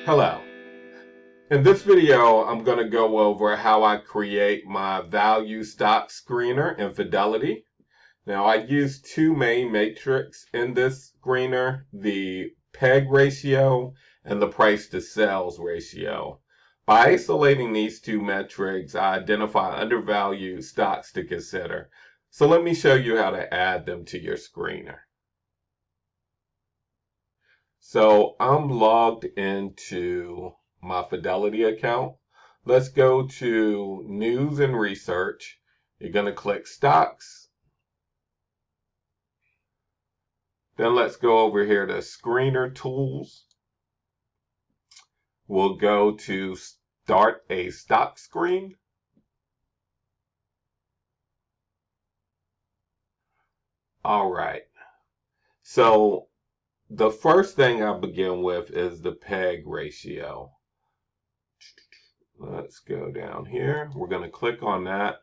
Hello. In this video, I'm going to go over how I create my value stock screener in Fidelity. Now, I use two main metrics in this screener, the PEG ratio and the price to sales ratio. By isolating these two metrics, I identify undervalued stocks to consider. So let me show you how to add them to your screener. So I'm logged into my Fidelity account. Let's go to News and Research. You're going to click Stocks. Then let's go over here to Screener Tools. We'll go to Start a Stock Screen. All right. So the first thing I begin with is the PEG ratio. Let's go down here. We're going to click on that.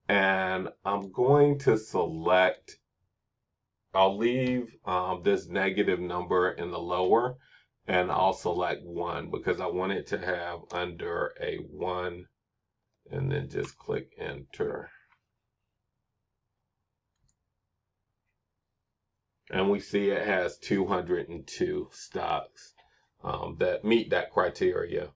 And I'm going to select, I'll leave this negative number in the lower, and I'll select 1 because I want it to have under a 1, and then just click enter. And we see it has 202 stocks that meet that criteria.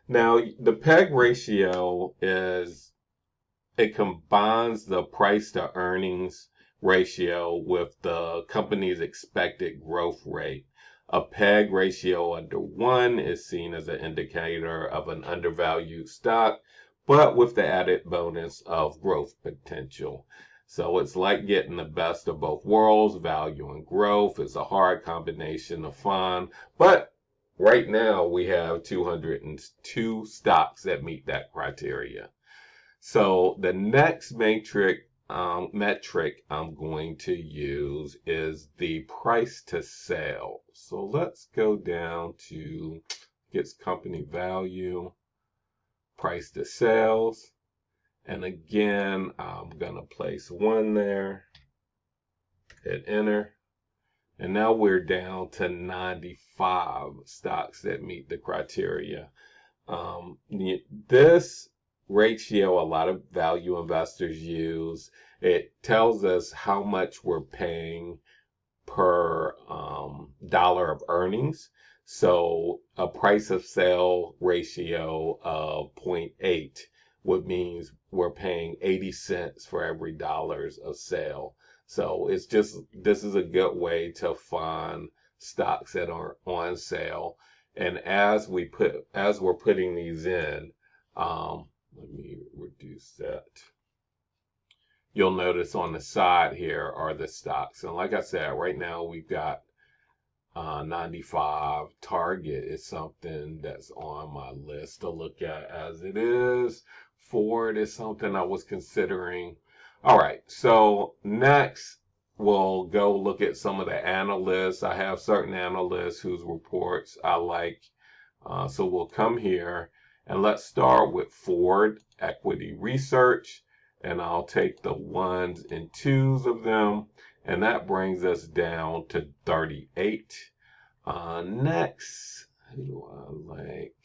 Now, the PEG ratio it combines the price to earnings ratio with the company's expected growth rate. A PEG ratio under 1 is seen as an indicator of an undervalued stock, but with the added bonus of growth potential. So it's like getting the best of both worlds. Value and growth is a hard combination to find, but right now we have 202 stocks that meet that criteria. So the next metric I'm going to use is the price to sale. So let's go down to gets company value, price to sales. And again, I'm going to place 1 there, hit enter. And now we're down to 95 stocks that meet the criteria. This ratio a lot of value investors use. It tells us how much we're paying per dollar of earnings. So a price of sale ratio of 0.8 would means we're paying 80 cents for every $1 of sale. So it's just, this is a good way to find stocks that are on sale. And as we're putting these in, let me reduce that. You'll notice on the side here are the stocks. And like I said, right now we've got 95. Target is something that's on my list to look at as it is. Ford is something I was considering. All right, so next we'll go look at some of the analysts. I have certain analysts whose reports I like. So we'll come here and let's start with Ford Equity Research. And I'll take the 1s and 2s of them. And that brings us down to 38. Next, who do I like?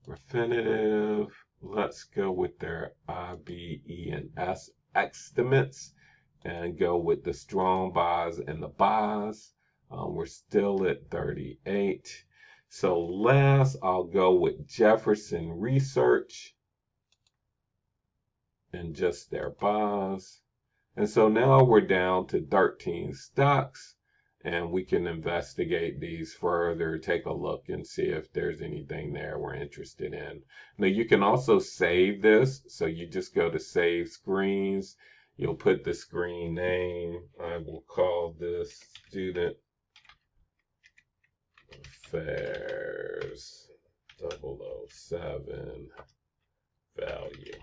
Refinitiv. Let's go with their I, B, E, and S estimates and go with the strong buys and the buys. We're still at 38. So last, I'll go with Jefferson Research and just their buys. And so now we're down to 13 stocks, and we can investigate these further, take a look and see if there's anything there we're interested in. Now you can also save this. So you just go to save screens. You'll put the screen name. I will call this Student Affairs 007 value.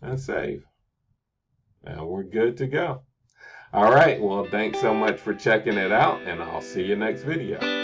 And save. And we're good to go. All right, well, thanks so much for checking it out, and I'll see you next video.